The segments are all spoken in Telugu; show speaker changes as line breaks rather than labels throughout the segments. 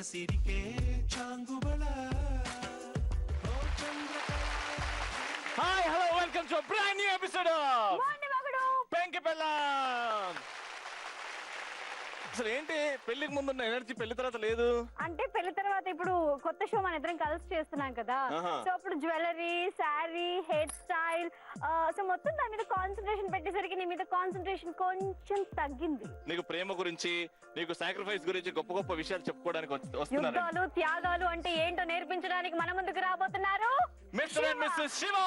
ಸಿರಿಕೆ ಚಾಂಗುಬಳ.
Hi, hello, welcome to a brand new episode of Penki Pellam. అసలు ఏంటి పెళ్లికి ముందున్న ఎనర్జీ పెళ్లి తర్వాత లేదు
అంటే పెళ్లి తర్వాత ఇప్పుడు కొత్త షో మన ఇద్దరం కలిసి చేస్తున్నాం కదా. సో అప్పుడు jewellery, sari, hair style, so మొత్తం దాని మీద కాన్సన్ట్రేషన్ పెట్టేసరికి నీ మీద కాన్సన్ట్రేషన్ కొంచెం తగ్గింది.
నీకు ప్రేమ గురించి, నీకు సాక్రిఫైస్ గురించి గొప్ప గొప్ప విషయాలు చెప్పుకోవడానికి వస్తున్నారు.
యుద్ధాలు, త్యాగాలు అంటే ఏంటో నేర్పించడానికి మన ముందుకు రాబోతున్నారు
మిస్టర్ అండ్ మిస్సెస్ శివ.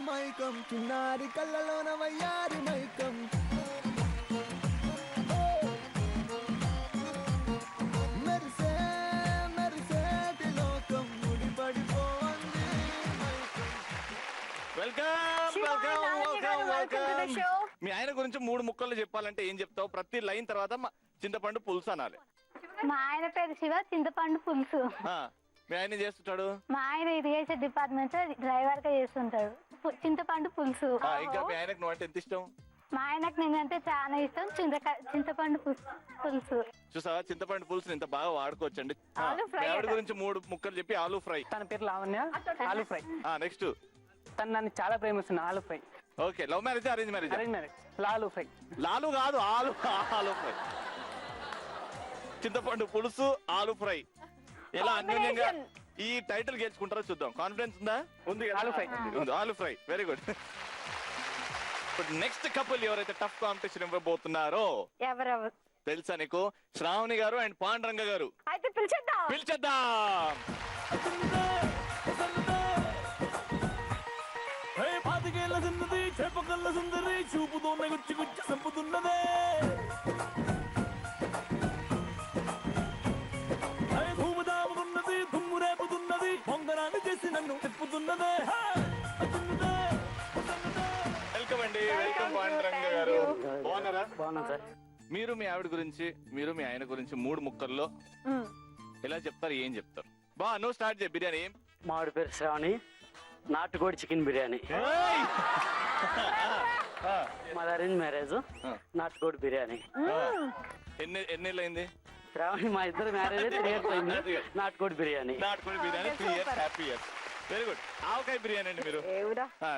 మైకం చిన్నారి కళ్ళలోన వయ్యారి మైకం, మెరిసే మెరిసేటి లోకం ముడిపడిపోంది.
Welcome welcome welcome welcome. మీ ఆయన గురించి 3 ముక్కలు చెప్పాలంటే ఏం చెప్తావు? ప్రతి లైన్ తర్వాత చింతపండు పులుసు అనాలి.
మా ఆయన పేరు శివ, చింతపండు పులుసు.
మీ ఆయన చేస్తుంటాడు?
మా ఆయన ఇరిగేషన్ డిపార్ట్మెంట్ డ్రైవర్ గా చేస్తుంటాడు. చింతపండు పులుసు.
ఇంకా మీ ఆయనకు నువ్వు అంటే ఎంత ఇష్టం?
మా ఆయనకు నేనంటే చాలా ఇష్టం. చింతపండు పులుసు.
చూసావా, చింతపండు పులుసు ఇంత బాగా వాడుకోవచ్చండి.
ఆలూ ఫ్రై.
ఆవిడ గురించి 3 ముక్కలు చెప్పి ఆలూ ఫ్రై.
తన పేరు లావణ్య, ఆలూ ఫ్రై.
నెక్స్ట్,
తను నన్ను చాలా ప్రేమిస్తుంది, aloo fry.
Okay, love marriage arrange marriage?
Arrange marriage. Lalu fry.
Lalu కాదు, ఆలూ ఫ్రై. చింతపండు పులుసు, ఆలూ ఫ్రై. ఎలా అన్యోన్యంగా ఈ టైటిల్ గెలుచుకుంటారో చూద్దాం. కాన్ఫిడెన్స్ ఉందా? ఉంది.
Aloo fry.
Aloo fry, very good. Next couple ఎవరైతే టఫ్ కాంపిటీషన్ ఇవ్వబోతున్నారో
ఎవరెవరు
తెలుసా నీకు? శ్రావణి గారు అండ్ పాండురంగ గారు.
అయితే పిలిచేద్దాం.
పాతికేళ్ల సుందరి, చేపకల్ల సుందరి, చూపుతోనే గుచ్చి గుచ్చి సంపుతున్నదే. ధూమధాముకున్నది, దుమ్ము రేపుతున్నది, పొంగరాన్ని చేసి నన్ను తిప్పుతున్నదే.
వెల్కమ్ అండి, వెల్కమ్ పాండురంగ గారు. బాగున్నారా?
బాగున్నాను సార్.
మీరు మీ ఆవిడ గురించి, మీరు మీ ఆయన గురించి 3 ముక్కల్లో ఎలా చెప్తారు? ఏం చెప్తారు? నువ్వు స్టార్ట్ చేయ. బిర్యానీ.
మా ఆవిడ పేరు శ్రావణి, నాటుకోడి చికెన్ బిర్యానీ. మాది అరేంజ్ మ్యారేజ్, నాటుకోడి బిర్యానీ.
ఎన్నేళ్ళు అయింది?
శ్రావణి మా ఇద్దరు మ్యారేజ్ 3 years అయింది. Natukodi biryani.
Natukodi biryani 3 years, happy years. Very good. Avakaya biryani అండి మీరు.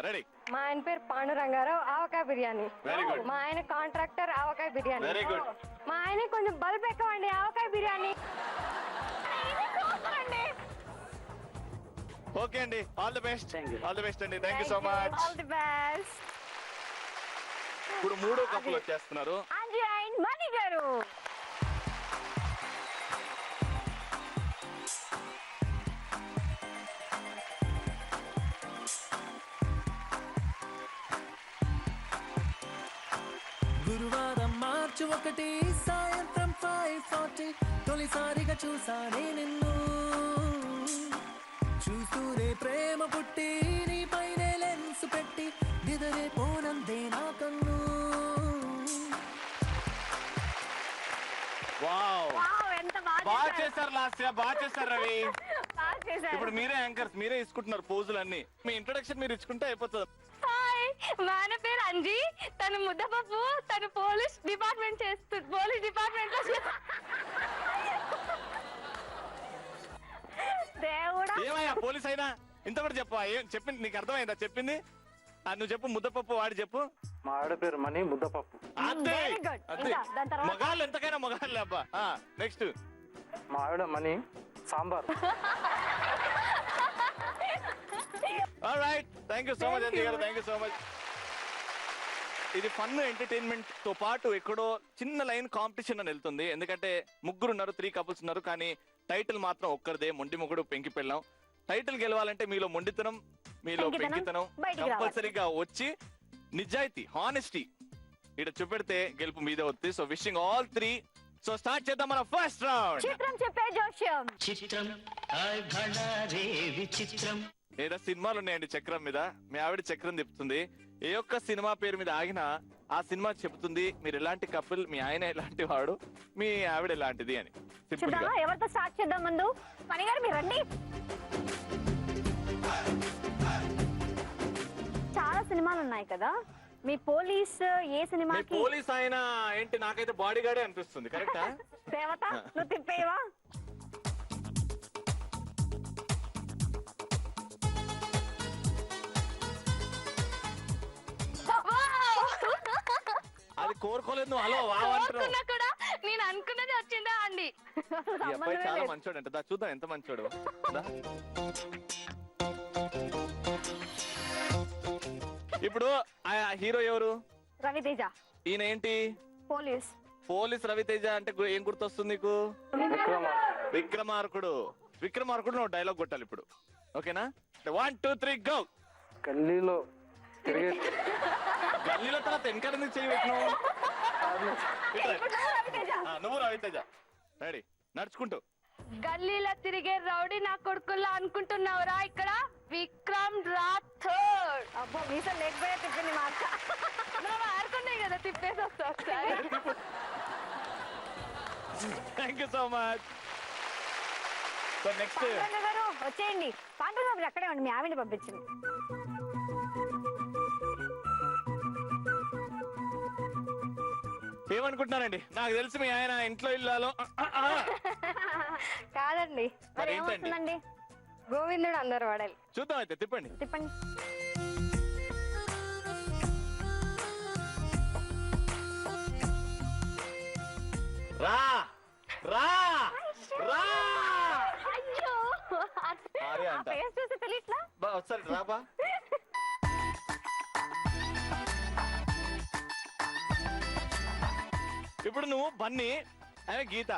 రెడీ.
మా ఆయన పేరు పాండురంగారావు, ఆవకాయ బిర్యానీ.
Very good.
మా ఆయన contractor, avakaya biryani.
Very good.
మా ఆయన కొంచెం బల్బ్ ఎక్కువండి, ఆవకాయ బిర్యానీ.
ఓకే అండి, all the best.
Thank you.
All the best అండి. Thank you so much.
All the best.
ఇప్పుడు 3వ కప్పులు వచ్చేస్తున్నారు.
అంజలి అండ్ మణి గారు.
గురువారం మార్చి 1 సాయంత్రం 5:40 తొలిసారిగా చూసానే నిన్ను. చూస్తూనే ప్రేమ పుట్టి నీ పైనే లెన్స్ పెట్టి నిదరే పోనందే నా కన్ను.
వావ్,
వావ్, ఎంత
బాగా చేశారు. లాస్ట్ ఇయర్ బాగా చేశారు రవి.
బాగా చేశారు.
ఇప్పుడు మీరే యాంకర్స్, మీరే ఇచ్చుకుంటున్నారు పోజులు అన్ని. మీ ఇంట్రొడక్షన్ మీరు ఇచ్చుకుంటే అయిపోతుంది.
హాయ్, మా ఆయన పేరు అంజీ, తను ముద్దపప్పు, తను పోలీస్ డిపార్ట్మెంట్ లో దేవుడా.
ఏమయ్యా పోలీస్ అయినా ఇంత కూడా చెప్పా? ఏం చెప్పింది నీకు అర్థమైందా? చెప్పింది నువ్వు చెప్పు. ముద్దపప్పు వాడి చెప్పు.
మా ఆవిడ పేరు మణి, ముద్దపప్పు.
Very good. ఇంకా దాని తర్వాత?
మగాళ్ళు ఎంతకైనా మగాళ్ళే అబ్బా. నెక్స్ట్.
మా ఆవిడ Mani, sambar.
Alright, thank you so much Anji garu. Thank you so much. ఇది ఫన్ ఎంటర్టైన్మెంట్ తో పాటు ఎక్కడో చిన్న లైన్ కాంపిటీషన్ అని వెళ్తుంది. ఎందుకంటే 3 ఉన్నారు, 3 కపుల్స్ ఉన్నారు. కానీ టైటిల్ మాత్రం ఒక్కరిదే, మొండి మొగుడు పెంకి పెళ్ళాం. టైటిల్ గెలవాలంటే మీలో మొండితనం, మీలో పెంకితనం కంపల్సరీగా వచ్చి నిజాయితీ, హానెస్టీ ఇక్కడ చూపెడితే గెలుపు మీదే వస్తుంది. So wishing all 3. So start చేద్దాం మన ఫస్ట్ రౌండ్.
చిత్రం చెప్పే జోష్యం.
చిత్రం విచిత్రం.
ఏదో సినిమాలు ఉన్నాయండి చక్రం మీద. మీ ఆవిడ చక్రం తిప్పుతుంది. ఏ ఒక్క సినిమా పేరు మీద ఆగినా ఆ సినిమా చెబుతుంది మీరు ఎలాంటి కపుల్, మీ ఆయన ఎలాంటి వాడు, మీ ఆవిడ ఎలాంటిది అని. సింపుల్ గా.
చూద్దామా ఎవరితో స్టార్ట్ చేద్దాం ముందు? మణి గారు మీరు రండి. చాలా సినిమాలు ఉన్నాయి కదా, మీ పోలీస్ ఏ
మీ
సినిమాకి?
పోలీస్ ఆయన ఏంటి, నాకైతే బాడీ గార్డే అనిపిస్తుంది. కరెక్టా?
దేవత నువ్వు తిప్పేవా?
అది కోరుకోలేదు నువ్వు. హలో వావ్ అంటున్నావు.
కోరుకున్నా కూడా నేను అనుకున్నది వచ్చిందా అండి?
ఈ అబ్బాయి చాలా మంచోడు అంట. దా చూద్దాం ఎంత మంచోడు. దా. ఇప్పుడు ఆ హీరో ఎవరు?
రవితేజ.
ఈయన ఏంటి?
పోలీస్.
పోలీస్ రవితేజ అంటే ఏం గుర్తొస్తుంది నీకు? విక్రమార్కుడు. విక్రమార్కుడు నువ్వు డైలాగ్ కొట్టాలి ఇప్పుడు. ఓకేనా? 1 2 3 గో.
గల్లీలో తిరిగే
గల్లీలో తర్వాత వెనకాల నుంచి చేయి పెట్టినావు.
రవితేజ.
నువ్వు రవితేజ. రెడీ? నడుచుకుంటూ.
గల్లీలో తిరిగే రౌడీ నా కొడుకుల్లా అనుకుంటున్నావురా? ఇక్కడ విక్రమ్ రాథోడ్.
అబ్బో మీసం లేకపోయా తిప్పింది మా అక్క.
నువ్వు ఆడుకున్నాయి కదా, తిప్పేసి వస్తా ఒకసారి.
Thank you so much. So next
Panduranga గారు వచ్చేయండి. పాండురంగ గారు అక్కడే ఉండి మీ ఆవిడని పంపించింది.
ఏమనుకుంటున్నారండి? నాకు తెలిసి మీ ఆయన ఇంట్లో ఇల్లాలో
కాదండి, మరి
మరి ఏంటండి?
ఏమవుతుందండి?
గోవిందుడు అందరు వాడాలి.
చూద్దాం అయితే, తిప్పండి.
తిప్పండి.
రా రా రా.
అయ్యో
ఆర్య అంట.
ఫేస్ చూసి తెలియట్లా?
బా ఒకసారి రాబా. ఇప్పుడు నువ్వు బన్నీ, ఆయన గీత.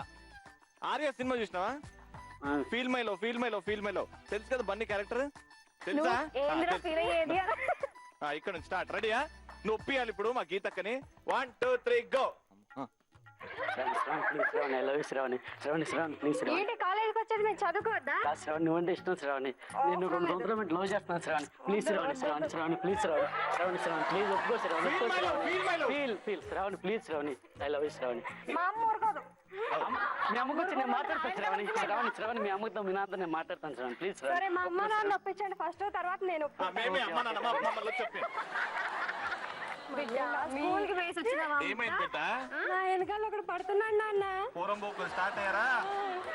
ఆర్య సినిమా చూసినావా? ఫీల్ మైలో ఫీల్ మైలో ఫీల్ మైలో తెలుసు కదా బన్నీ క్యారెక్టర్, తెలుసా?
ఏంద్రా ఫీల్ అయ్యేది?
ఇక్కడ నుంచి స్టార్ట్. రెడీయా? నువ్వు ఒప్పియాలి ఇప్పుడు మా గీతక్కని. 1 2 3 go.
Shravani I love you Shravani. Shravani Shravani please Shravani.
ఏంటి కాలేజీకి వచ్చేది మేము చదువుకోవద్దా?
కాదు శ్రావణి, నువ్వంటే ఇష్టం శ్రావణి. నేను 2 రోజుల నుంచి లవ్ చేస్తున్నాను Shravani. Please Shravani Shravani Shravani please Shravani. Shravani Shravani please ఒప్పుకో శ్రావణి. ఒప్పుకో Shravani. Feel Shravani please Shravani. I love you Shravani.
మా అమ్మ ఊరుకోదు.
మీ అమ్మకి వచ్చి నేను మాట్లాడతాను శ్రావణి. శ్రావణి శ్రావణి మీ అమ్మతో మీ నాన్నతో నేను మాట్లాడతాను శ్రావణి ప్లీజ్ శ్రావణి.
సరే మా అమ్మ నాన్న ఒప్పించండి ఫస్ట్, తర్వాత నేను
మేమే అమ్మ నాన్న మా అమ్మ మళ్ళీ చెప్పి.
స్కూల్ కి వేసి వచ్చినావా?
ఏమైంది బిడ్డ?
నా వెనకాల ఒకడు పడుతున్నాడు నాన్న.
పూరం బొక్కులు స్టార్ట్ అయ్యారా?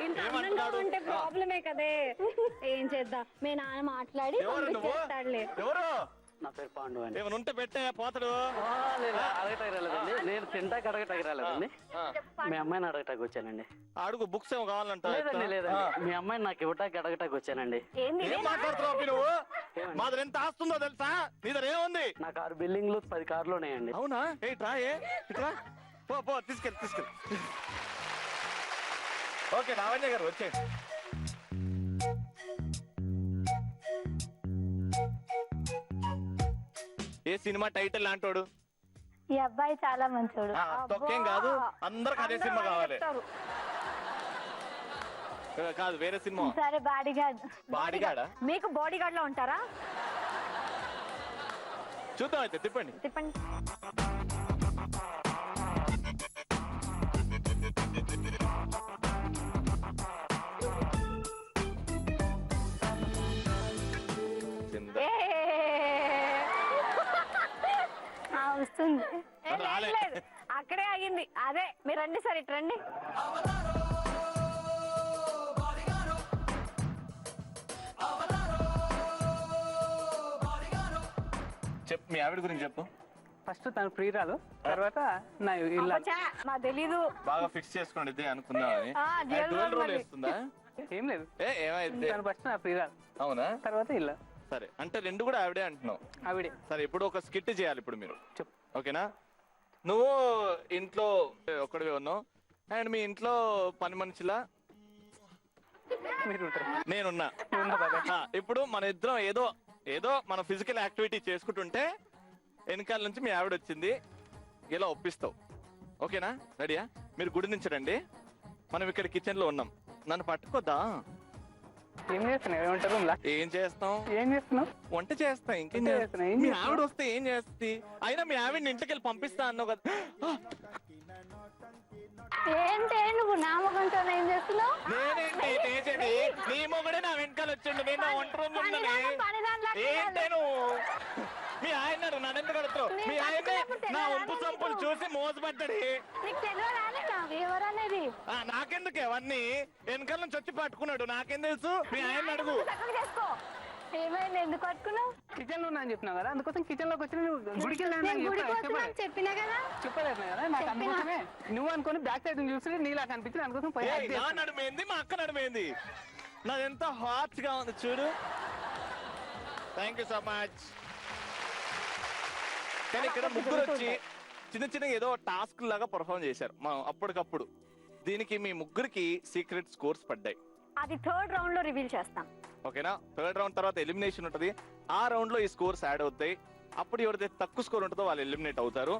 ఇంత అందంగా
ఏమంటున్నాడు?
ఉంటే ప్రాబ్లమే కదే. ఏం చేద్దాం, మీ నాన్న మాట్లాడి
ఎవరు నువ్వు?
పంపించేస్తాడులే.
ఎవరు?
నా పేరు పాండు అండి.
ఏమైనా ఉంటే పెట్టే పోతాడు.
అడగటానికి రాలేదండి, నేను తింటాకి అడగటానికి రాలేదండి. మీ అమ్మాయిని అడగటానికి వచ్చానండి.
అడుగు, బుక్స్ ఏమో కావాలంట.
లేదండి లేదండి, మీ అమ్మాయిని నాకు ఇవ్వటానికి అడగటానికి వచ్చానండి.
ఏంది
ఏం మాట్లాడుతున్నావు అబ్బి నువ్వు? మాది ఎంత ఆస్తుందో తెలుసా? నీ దగ్గర ఏముంది?
నాకు 6 బిల్డింగ్లు 10 కార్లు ఉన్నాయండి.
అవునా? ఇట్రా ఇట్రా పో పో తీసుకెళ్ళి. ఓకే లావణ్య గారు వచ్చేయండి. ఏ సినిమా టైటిల్ లాంటోడు?
ఈ అబ్బాయి చాలా మంచోడు.
తొక్కేం కాదు, అందరికి అదే సినిమా కావాలి. కాదు వేరే సినిమా.
సరే బాడీ గార్డ్.
బాడీ గార్డా?
మీకు బాడీ గార్డ్ లో ఉంటారా?
చూద్దాం అయితే, తిప్పండి.
తిప్పండి.
చింద.
వస్తుంది.
రాలే.
లేదు, అక్కడే ఆగింది. అదే మీరు రండి సార్, ఇటు రండి.
చెప్పు, మీ ఆవిడ గురించి చెప్పు.
ఫస్ట్ తను ప్రియురాలు, తర్వాత నా ఇల్లు.
అబ్బచ్చా, మాకు తెలీదు.
బాగా ఫిక్స్ చేసుకోండి ఇదే అనుకుందామని.
dual
డ్యూయల్
role
రోల్
మళ్ళీ.
వేస్తుందా?
ఏం లేదు,
ఏమైంది?
తను ఫస్ట్ నా ప్రియురాలు,
అవునా?
తర్వాత ఇల్లు.
సరే, అంటే రెండు కూడా ఆవిడే అంటున్నావు.
ఆవిడే.
సరే, ఇప్పుడు ఒక స్కిట్ చేయాలి ఇప్పుడు మీరు.
చెప్పు.
ఓకేనా? నువ్వు ఇంట్లో ఒక్కడివే ఉన్నావు అండ్ మీ ఇంట్లో పని మనిషిలా
మీరు ఉంటారు.
నేనున్నా.
ఉన్నా బాబాయ్.
ఇప్పుడు మన ఇద్దరం ఏదో మన ఫిజికల్ యాక్టివిటీ చేసుకుంటుంటే వెనకాల నుంచి మీ ఆవిడ వచ్చింది, ఇలా ఒప్పిస్తావు. ఓకేనా? రెడీయా? మీరు గుడి నుంచి రండి, మనం ఇక్కడ కిచెన్ లో ఉన్నాం. నన్ను పట్టుకోద్దా?
ఏం చేస్తున్నావు? ఏమంటారు రూమ్ లా?
ఏం చేస్తాం?
ఏం చేస్తున్నావు?
వంట చేస్తా. ఇంకేం
వంట
చేస్తా?
చేస్తున్నా, ఏం
మీ
చేస్తున్నావు?
ఆవిడ వస్తే ఏం చేస్తుంది? అయినా మీ ఆవిడని ఇంటికి వెళ్ళి పంపిస్తా అన్నావు కదా.
ఏంటే నువ్వు నా ముఖంతో ఏం చేస్తున్నావు?
నేనేంటి చేసేది? నీ మొగడే నా వెనకాల వచ్చిండు. నేను నా వంట రూమ్ ఉన్నది. ఏంటి నువ్వు? మీ ఆయన నన్ను ఎందుకు అడుగుతావు? మీ ఆయనే నా ఉప్పు సంపులు చూసి మోసపడ్డాడు.
నీకు తెలియదా ఎవరనేది?
నాకెందుకు అవన్నీ? వెనకాల నుంచి వచ్చి పట్టుకున్నాడు. నాకేం తెలుసు? మీ ఆయన అడుగు.
చక్కగా చేసుకో. ఏమైంది? ఎందుకు పట్టుకున్నావు?
కిచెన్ లో ఉన్నా అని చెప్పినావు కదా, అందుకోసం కిచెన్ లోకి వచ్చి నువ్వు గుడికి వెళ్ళాను
నేను గుడికి వస్తున్నాను చెప్పినా కదా.
చెప్పలేదు కదా నాకు. అందుకోసమే నువ్వు అనుకుని బ్యాక్ సైడ్ చూసి నీలా కనిపించింది, అందుకోసం పోయి
ఏయ్, నా నడుమేంది, మా అక్క నడుమేంది. నాది ఎంత హాట్ గా ఉంది చూడు. Thank you so much. కానీ ఇక్కడ ముగ్గురు వచ్చి చిన్న చిన్న ఏదో టాస్క్ లాగా పర్ఫామ్ చేశారు మా అప్పటికప్పుడు. దీనికి మీ ముగ్గురికి సీక్రెట్ స్కోర్స్ పడ్డాయి.
అది థర్డ్ రౌండ్ లో రివీల్ చేస్తాం.
ఓకేనా? థర్డ్ రౌండ్ తర్వాత ఎలిమినేషన్ ఉంటది. ఆ రౌండ్ లో ఈ స్కోర్స్ యాడ్ అవుతాయి. అప్పుడు ఎవరైతే తక్కువ స్కోర్ ఉంటుందో వాళ్ళు ఎలిమినేట్ అవుతారు.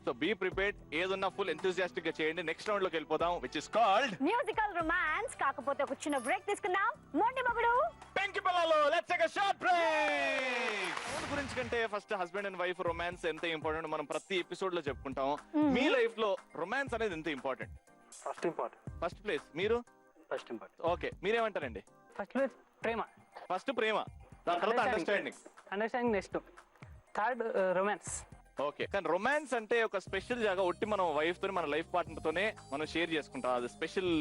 So be prepared. ఏదన్నా ఫుల్ ఎంతూజియాస్టిక్ గా చేయండి. నెక్స్ట్ రౌండ్ లోకి వెళ్ళిపోదాం, which is called
musical romance. కాకపోతే ఒక చిన్న బ్రేక్ తీసుకుందాం. మొండి మగుడు
పెంకి పిల్లలు, let's take a short break. Phone గురించి కంటే first husband and wife romance ఎంత ఇంపార్టెంట్ మనం ప్రతి ఎపిసోడ్ లో చెప్పుకుంటాం. మీ లైఫ్ లో రొమాన్స్ అనేది ఎంత important?
First important.
First place మీరు.
First important.
ఓకే, మీరేమంటారండి?
ఫస్ట్ ప్రేమ.
ఫస్ట్ ప్రేమ, దాని తర్వాత understanding.
Understanding next, third romance.
Okay, కానీ రొమాన్స్ అంటే ఒక స్పెషల్ జాగా ఒట్టి మనం వైఫ్ తోనే మన లైఫ్ పార్ట్నర్ తోనే మనం షేర్ చేసుకుంటాం. అది special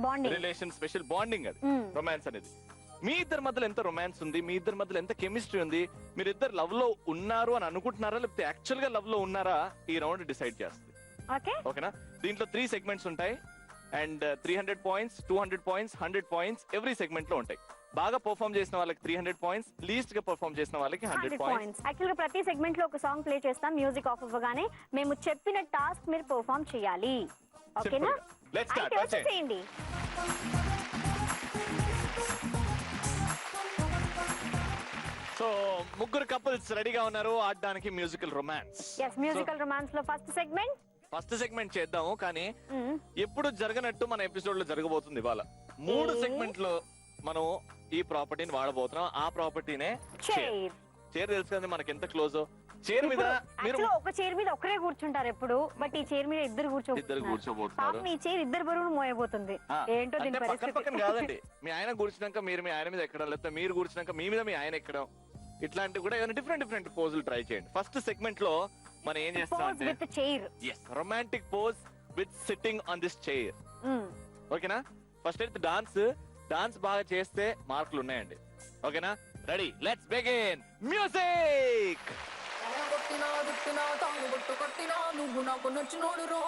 bonding
relation, special bonding. అది రొమాన్స్ అనేది. మీ ఇద్దరి మధ్యలో ఎంత రొమాన్స్ ఉంది, మీ ఇద్దరి మధ్యలో ఎంత కెమిస్ట్రీ ఉంది, మీరు ఇద్దరు లవ్ లో ఉన్నారు అని అనుకుంటున్నారా లేకపోతే యాక్చువల్ గా లవ్ లో ఉన్నారా, ఈ రౌండ్ డిసైడ్ చేస్తుంది.
ఓకే
ఓకేనా? దీంట్లో 3 సెగ్మెంట్స్ ఉంటాయి. And 300 points, 200 points, 100 points every segment లో ఉంటాయి. బాగా పర్ఫామ్ చేసిన వాళ్ళకి 300 పాయింట్స్, లీస్ట్ గా పర్ఫామ్ చేసిన వాళ్ళకి 100 పాయింట్స్.
యాక్చువల్ గా ప్రతి సెగ్మెంట్ లో ఒక సాంగ్ ప్లే చేస్తాం. మ్యూజిక్ ఆఫ్ అవ్వగానే మేము చెప్పిన టాస్క్ మీరు పర్ఫామ్ చేయాలి. ఓకేనా?
Let's start.
అయితే చేయండి.
సో ముగ్గురు కపుల్స్ రెడీగా ఉన్నారు ఆడడానికి musical romance.
yes musical romance లో ఫస్ట్ సెగ్మెంట్
చేద్దాము. కానీ ఎప్పుడు జరగనట్టు మన ఎపిసోడ్ లో జరగబోతుంది ఇవాళ. 3 సెగ్మెంట్ లో మనం ఈ ప్రాపర్టీని వాడబోతున్నాం. ఆ ప్రాపర్టీనే చైర్. చైర్ తెలుసు కదా మనకి ఎంత క్లోజ్. చైర్ మీద మీరు
ఒక చైర్ మీద ఒకరే కూర్చుంటారు ఎప్పుడు, బట్ ఈ చైర్ మీద ఇద్దరు కూర్చోబోతున్నారు. ఈ చైర్ ఇద్దరు బరువును మోయబోతుంది. ఏంటో దీని పరిస్థితి.
పక్కన కాదండి, మీ ఆయన కూర్చున్నాక మీరు మీ ఆయన మీద ఎక్కడం, లేకపోతే మీరు కూర్చున్నాక మీ మీద మీ ఆయన ఎక్కడం, ఇట్లాంటివి కూడా ఏమైనా డిఫరెంట్ పోజులు ట్రై చేయండి. ఫస్ట్ సెగ్మెంట్ లో మనం ఏం చేస్తాం అంటే
chair
romantic pose with sitting on this chair. ఓకేనా? ఫస్ట్ అయితే డాన్స్ బాగా చేస్తే మార్కులు ఉన్నాయండి. ఓకేనా? Ready, let's begin. మ్యూజిక్.
నువ్వు నాకు నచ్చినోడు రో.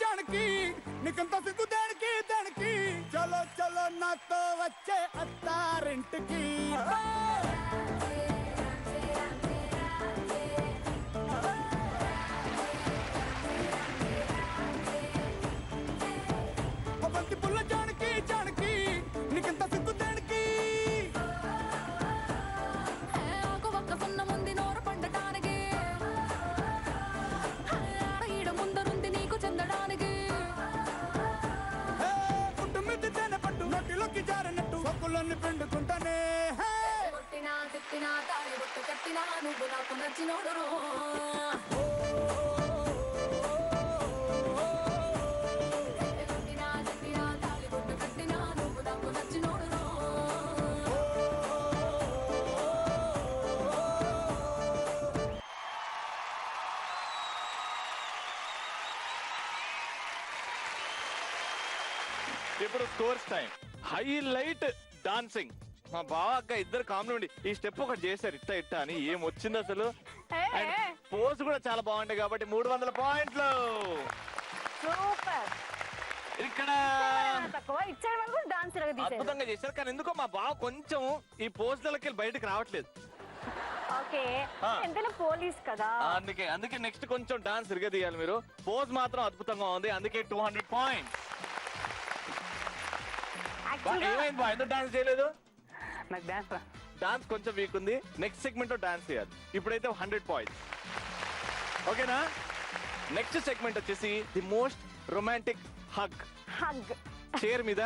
జానకి నీకంత సిగ్గు దానికి దానికి. చలో చలో నాతో వచ్చే అత్తారింటికి. బంతి పుల్ల జానకి జానకి నీకంత సిగ్గు దానికి.
ఒక్క సున్న ముందు నోరు పండటానికి, ఈడ ముందరుంది నీకు చెందడానికి.
పుట్టుమిద్ది తేనె పట్టు నోటిలోకి జారినట్టు సొక్కులన్నీ పిండుకుంటానే.
కొట్టినా తిట్టినా తాళి బొట్టు కట్టినా నువ్వు నాకు నచ్చినోడు రో. కొట్టినా తిట్టినా తాళి బొట్టు కట్టినా నువ్వు నాకు నచ్చినోడు రో.
ఇప్పుడు స్కోర్స్ టైం. Highlight dancing. మా బావ అక్క ఇద్దరు కామెడీ. ఈ స్టెప్ ఒకటి చేశారు ఇట్ట అని, ఏం వచ్చింది అసలు. పోజ్ కూడా చాలా బాగుంటాయి కాబట్టి 300 పాయింట్లు.
సూపర్.
ఇక్కడ
తక్కువ ఇచ్చారు వరకు డాన్స్
అద్భుతంగా చేశారు. కానీ ఎందుకో మా బావ కొంచెం ఈ పోజ్లకి బయటకు రావట్లేదు.
ఓకే, ఎంతైనా పోలీస్ కదా.
అందుకే నెక్స్ట్ కొంచెం డాన్స్ ఇరగదీయాలి మీరు. పోజ్ మాత్రం అద్భుతంగా ఉంది, అందుకే 200 పాయింట్స్.
యాక్చువల్గా
ఏమైంది బా ఎందుకు డాన్స్ చేయలేదు?
నాకు డాన్స్ రా.
డాన్స్ కొంచెం వీక్ ఉంది. నెక్స్ట్ సెగ్మెంట్ లో డాన్స్ చేయాలి. ఇప్పుడైతే 100 పాయింట్స్. ఓకేనా? నెక్స్ట్ సెగ్మెంట్ వచ్చేసి the most romantic hug.
Hug
chair మీద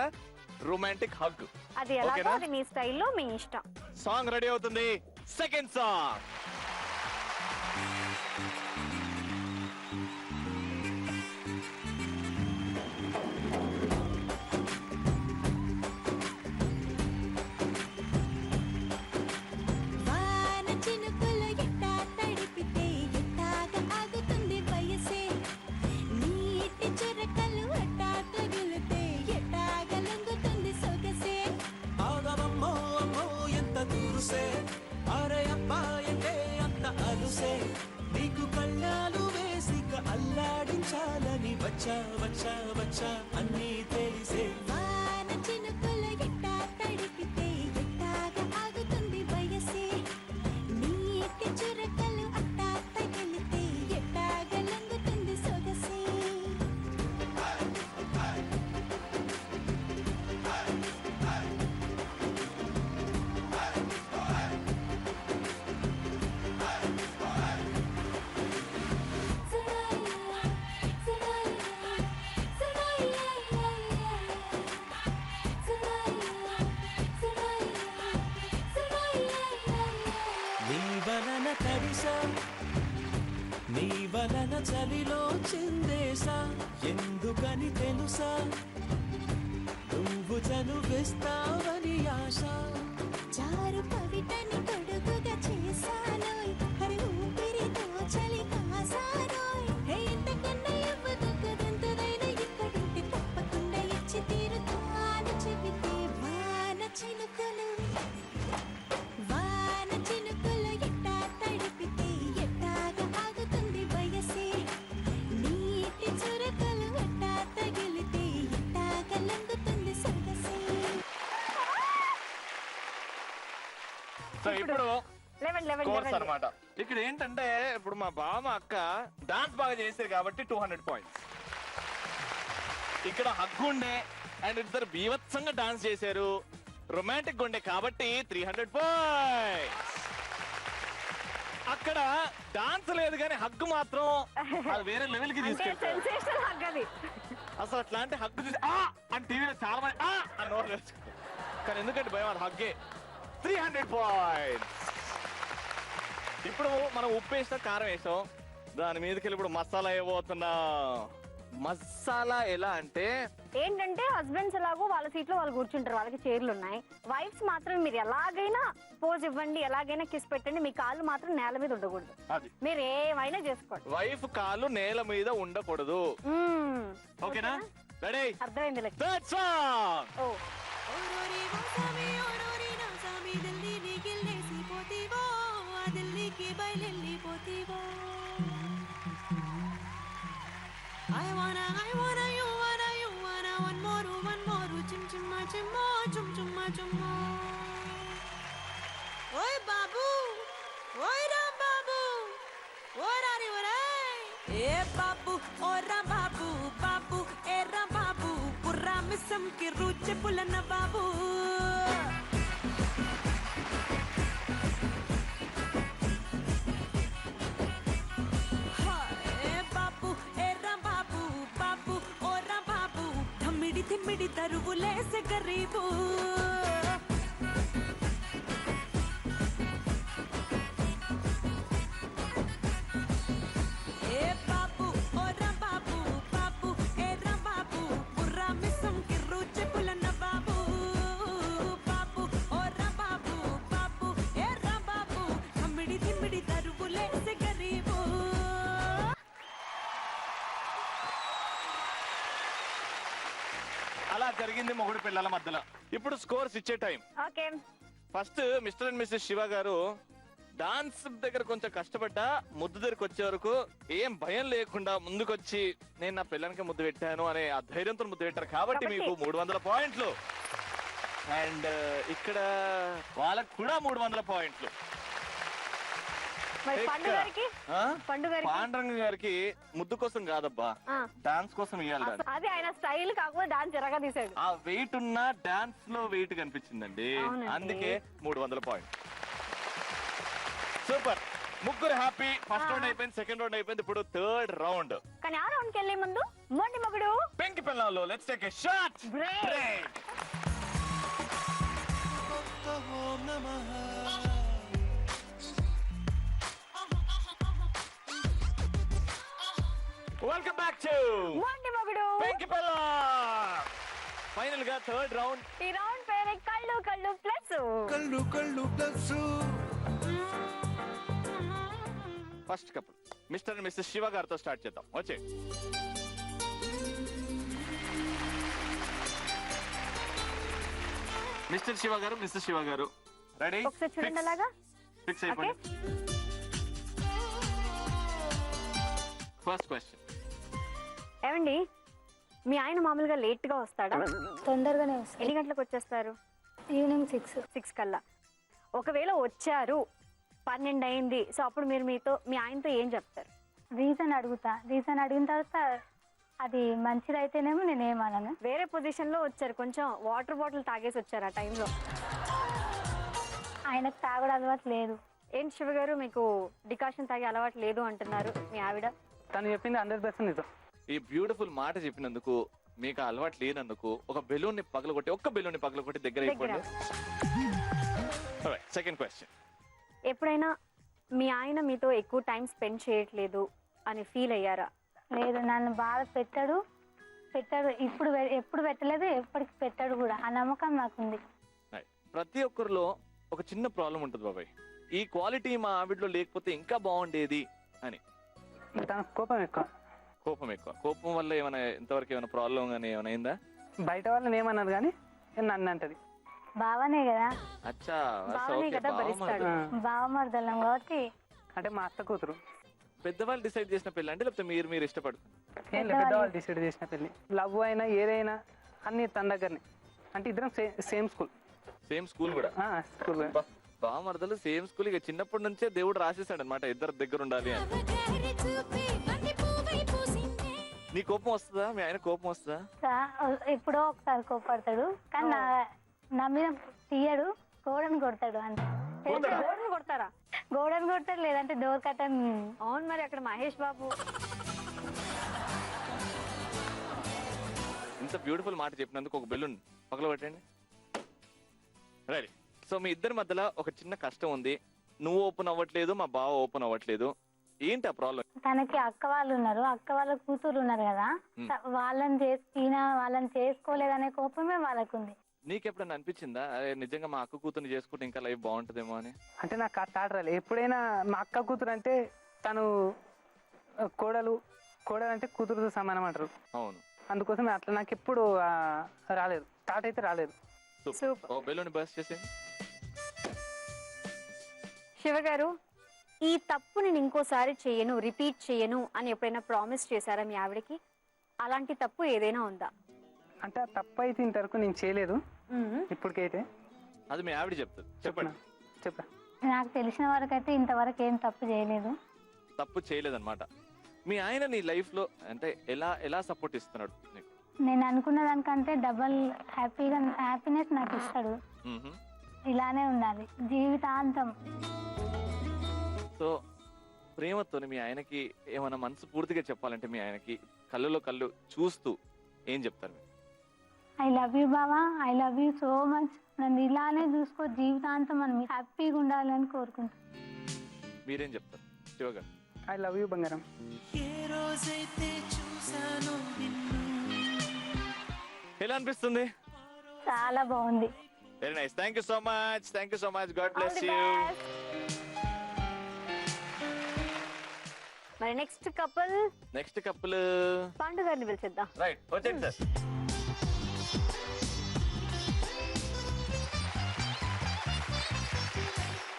రొమాంటిక్ హగ్.
అది ఎలాగో
ఓకేనా?
అది మీ స్టైల్లో మీ ఇష్టం.
సాంగ్ రెడీ అవుతుంది. Second song.
వాన చినుకులు ఎట్టా తడిపితే ఎట్టాగా ఆగుతుంది వయసే నీటి చురకలు అట్టా తగిలితే ఎట్టాగా లొంగుతుంది సొగసే
ఆగమమ్మో అమ్మో ఎంత దూరుసే అరే అబ్బాయంటే అంత అలుసే నీకు కళ్ళాలు వేసిక అల్లాడించాలని వచ్చా వచ్చా వచ్చా అన్నీ తెలిసే
వాన చినుకులు ఎట్టా తడిపితే ఎట్టాగా ఆగుతుంది వయసే నీటి చురకలు అట్టా తగిలితే ఎట్టాగా లొంగుతుంది సొగసే
నీ వలన తడిసా నీ వలన చలిలో చిందేసా ఎందుకని తెలుసా నువ్వు చనువిస్తావని ఆశ
చారు పవిటని తొడుగుగా చేశానోయ్ హరి ఊపిరితో చలి కాసానోయ్ హే ఇంతకన్నా ఇవ్వదగ్గదెంతదైనా ఇక్కడుంటే తప్పకుండా ఇచ్చి తీరుతాను చెబితే వాన చినుకులు ఎట్టా తడిపితే ఎట్టాగా ఆగుతుంది వయసే నీటి చురకలు అట్టా తగిలితే ఎట్టాగా లొంగుతుంది సొగసే
సో ఇప్పుడు
లెవెన్
కోర్స్ అన్నమాట. ఇక్కడ ఏంటంటే ఇప్పుడు మా బావ మా అక్క డాన్స్ బాగా చేశారు కాబట్టి 200 పాయింట్స్. ఇక్కడ హగ్గు ఉండే అండ్ ఇద్దరు బీభత్సంగా డాన్స్ చేశారు. రొమాంటిక్ ఉండే కాబట్టి 300 పాయింట్స్. అక్కడ డాన్స్ లేదు కానీ హగ్గు మాత్రం అది వేరే లెవెల్ కి
అంటే
తీసుకెళ్తారు.
సెన్సేషనల్ హగ్ అది.
అసలు అట్లాంటి హగ్గు చూసి ఆ అని టీవీలో చాలా మంది ఆ అని నోరు తెరుచుకుంటారు. కానీ ఎందుకంటే భయం అది హగ్గే. 300 పాయింట్స్. ఇప్పుడు మనం ఉప్పు వేసాం, కారం వేసాం, దాని మీదకి వెళ్ళి ఇప్పుడు మసాలా వేయబోతున్నా. మసాలా ఎలా అంటే
ఏంటంటే హస్బెండ్స్ ఎలాగో వాళ్ళ సీట్ లో వాళ్ళు కూర్చుంటారు, వాళ్ళకి చైర్లు ఉన్నాయి. వైఫ్స్ మాత్రం మీరు ఎలాగైనా పోజ్ ఇవ్వండి, ఎలాగైనా కిస్ పెట్టండి, మీ కాళ్ళు మాత్రం నేల మీద ఉండకూడదు.
అది
మీరు ఏమైనా చేసుకోండి.
వైఫ్ కాళ్ళు నేల మీద ఉండకూడదు. ఓకేనా? రెడీ?
అర్థమైంది లక్ష్మి.
That's all.
ఓ
ఓరోరి మోసామి ఓరోరి నాసామి దిల్లీని గిల్లేసిపోతీవో ఆ దిల్లీకి బయలెళ్ళిపోతీవో I wanna you wanna one more chum chumma chumma Oi babu oi ram babu oi rari orai e babu oi ram babu babu e ram babu purra misam ki ruche pulana babu తిమ్మిడి తరువులేసే గరీబు ఏ బాబు ఓ రా బాబు బాబు ఏ రా బాబు బుర్రా మిసం కి రుచి పులన్న బాబు బాబు ఓ రా బాబు బాబు ఏ రా బాబు తిమ్మిడి తరువులేసే గరీబు
అలా జరిగింది మొగుడు పిల్లల మధ్యలో. ఇప్పుడు స్కోర్స్ ఇచ్చే time.
Okay.
First Mr and Mrs Shiva garu dance దగ్గర కొంచెం కష్టపడ్డా ముద్దు దగ్గరకు వచ్చే వరకు ఏం భయం లేకుండా ముందుకొచ్చి నేను నా పిల్లలకి ముద్దు పెట్టాను అనే ఆ ధైర్యంతో ముద్దు పెట్టారు కాబట్టి మీకు 300 పాయింట్లు. అండ్ ఇక్కడ వాళ్ళకు కూడా 300 పాయింట్లు.
మరి పండు గారికి పండు గారికి
పాండురంగ గారికి ముద్దు కోసం కాదబ్బా,
ఆ.
డాన్స్ కోసం ఇవ్వాలి దాన్ని.
అది ఆయన స్టైల్ కాకపోతే డాన్స్ ఎరగా తీసాడు.
ఆ వెయిట్ ఉన్న డాన్స్ లో వెయిట్ కనిపించిందండి,
అవునండి.
అందుకే 300 పాయింట్. సూపర్, ముగ్గురు హ్యాపీ. ఫస్ట్ రౌండ్ అయిపోయింది, సెకండ్ రౌండ్ అయిపోయింది, ఇప్పుడు థర్డ్ రౌండ్.
కానీ ఆ రౌండ్కి వెళ్ళే ముందు మొండి మొగుడు
పెంకి పిల్లలు, let's take a shot
break.
Welcome back to
మొండి మొగుడు.
పెంకి పిల్ల. ఫైనల్ గా థర్డ్ రౌండ్.
ఈ రౌండ్ పేరే కళ్ళు కళ్ళు ప్లస్.
కళ్ళు కళ్ళు plus.
First couple Mr and Mrs Shiva గారితో స్టార్ట్ చేద్దాం. వచ్చే మిస్టర్ శివ గారు, మిస్సెస్ శివ గారు, రెడీ?
ఒకసారి చూడండి అలాగా.
ఫిక్స్ అయిపోయింది. First question.
ఏమండి, మీ ఆయన మామూలుగా లేట్ గా వస్తాడా?
తొందరగానే వస్తుంది.
ఎన్ని గంటలకు వచ్చేస్తారు?
ఈవినింగ్ 6
కల్లా. ఒకవేళ వచ్చారు 12 అయింది, సో అప్పుడు మీరు మీ ఆయనతో ఏం చెప్తారు?
రీజన్ అడుగుతా. రీజన్ అడిగిన తర్వాత అది మంచిది అయితేనేమో నేనేమనను.
వేరే పొజిషన్ లో వచ్చారు, కొంచెం వాటర్ బాటిల్ తాగేసి వచ్చారు ఆ టైంలో.
ఆయనకు తాగడం అలవాటు లేదు.
ఏంటి శివ గారు, మీకు డికాషన్ తాగే అలవాటు లేదు అంటున్నారు మీ ఆవిడ.
తను చెప్పింది 100% నిజం.
ఈ బ్యూటిఫుల్ మాట చెప్పినందుకు, మీకు ఆ అలవాటు లేనందుకు, ఒక బెలూన్ ని పగలగొట్టి, ఒక్క బెలూన్ ని పగలగొట్టి దగ్గర అయిపోయింది. Second question.
ఎప్పుడైనా మీ ఆయన మీతో ఎక్కువ టైం స్పెండ్ చేయట్లేదు అని ఫీల్ అయ్యారా?
లేదు, నన్ను బాగా పెట్టాడు. ఇప్పుడు ఎప్పుడు పెట్టలేదు, ఎప్పటికి పెట్టాడు కూడా. ఆ నమ్మకం నాకుంది.
ప్రతి ఒక్కరిలో ఒక చిన్న ప్రాబ్లం ఉంటుంది బాబాయ్, ఈ క్వాలిటీ మా ఆవిడలో లేకపోతే ఇంకా బాగుండేది అని.
తన కోపం ఎక్కువ.
కోపం ఎక్కువ. కోపం వల్ల ఏమైనా ఇంతవరకు ఏమైనా ప్రాబ్లం కానీ ఏమైనా అయిందా?
బయట వాళ్ళని ఏమన్నారు కానీ నన్ను అంటది.
బావనే కదా,
అచ్చా,
బావనే కదా భరిస్తాడు.
బావమర్దలం కాబట్టి.
అంటే మా అత్త కూతురు.
పెద్దవాళ్ళు డిసైడ్ చేసిన పెళ్ళి అంటే, లేకపోతే మీరు ఇష్టపడుతుంది?
ఏం లేదు, పెద్దవాళ్ళు డిసైడ్ చేసిన పెళ్ళి. లవ్ అయినా ఏదైనా అన్ని తన దగ్గరనే. అంటే ఇద్దరం సేమ్ స్కూల్.
సేమ్ స్కూల్ కూడా?
స్కూల్.
బామర్దలు సేమ్ స్కూల్. ఇక చిన్నప్పటి నుంచే దేవుడు రాసేసాడు అనమాట, ఇద్దరు దగ్గర ఉండాలి అని. నీ కోపం వస్తుందా? మీ ఆయన కోపం వస్తుందా?
ఎప్పుడో ఒకసారి కోపడతాడు, కానీ నా మీద తీయడు. గోడని కొడతాడు అంతే.
గోడని కొడతారా?
గోడని కొడతాడు, లేదంటే డోర్ కట్టన్.
అవును, మరి అక్కడ మహేష్ బాబు.
ఇంత బ్యూటిఫుల్ మాట చెప్పినందుకు ఒక బెలూన్ పగలగొట్టండి. రైట్. సో మీ ఇద్దరి మధ్యలో ఒక చిన్న కష్టం ఉంది. నువ్వు ఓపెన్ అవ్వట్లేదు, మా బావ ఓపెన్ అవ్వట్లేదు. ఏంటి ఆ ప్రాబ్లం?
తనకి అక్క వాళ్ళు ఉన్నారు, అక్క వాళ్ళ కూతురు ఉన్నారు కదా, వాళ్ళని చేసుకోలేదనే కోపమే వాళ్ళకుంది.
నీకెప్పుడన్నా అనిపించిందా, అరే నిజంగా మా అక్క కూతుర్ని చేసుకుంటే ఇంకా లైఫ్ బాగుంటుందేమో అని?
అంటే నాకు థాట్ రాలేదు. ఎప్పుడైనా మా అక్క కూతురు అంటే తను కోడలు అంటే కూతురుతో సమానం అంటారు.
అవును,
అందుకోసం అట్లా నాకు ఎప్పుడు రాలేదు, థాట్ అయితే రాలేదు.
సూపర్.
ఓ బెలూన్ బస్ చేసే.
శివ గారు, ఈ తప్పు నేను ఇంకోసారి చేయను, రిపీట్ చేయను అని ఎప్పుడైనా ప్రామిస్ చేశారా మీ ఆవిడకి? అలాంటి తప్పు ఏదైనా ఉందా?
అంటే ఆ తప్పు అయితే ఇంతవరకు నేను చేయలేదు ఇప్పటికైతే.
అది మీ ఆవిడ చెప్తుంది, చెప్పండి.
చెప్పా.
నాకు తెలిసిన వరకు అయితే ఇంతవరకు ఏం తప్పు చేయలేదు.
తప్పు చేయలేదన్నమాట. మీ ఆయన నీ లైఫ్ లో అంటే ఎలా సపోర్ట్ ఇస్తున్నాడు నీకు?
నేను అనుకున్న దానికంటే డబల్ హ్యాపీనెస్ నాకు ఇస్తాడు. ఇలానే ఉండాలి జీవితాంతం.
సో ప్రేమతో మీ ఆయనకి ఏమైనా మనసు పూర్తిగా చెప్పాలంటే, మీ ఆయనకి కళ్ళలో కళ్ళు చూస్తూ ఏం చెప్తారు?
ఐ లవ్ యూ బావా, I love you so much. నన్ను ఇలానే చూసుకో, జీవితాంతం మనం హ్యాపీగా ఉండాలని కోరుకుంటాను.
మీరేం చెప్తారు శివ గారు?
ఐ లవ్ యూ బంగారం.
ఎలా అనిపిస్తుంది?
చాలా బాగుంది.
Very nice. Thank you so much. Thank you so much. God bless you.
మరి నెక్స్ట్ కపుల్ పాండు గారిని పిలిచేద్దాం.
రైట్, వచ్చేయండి sir.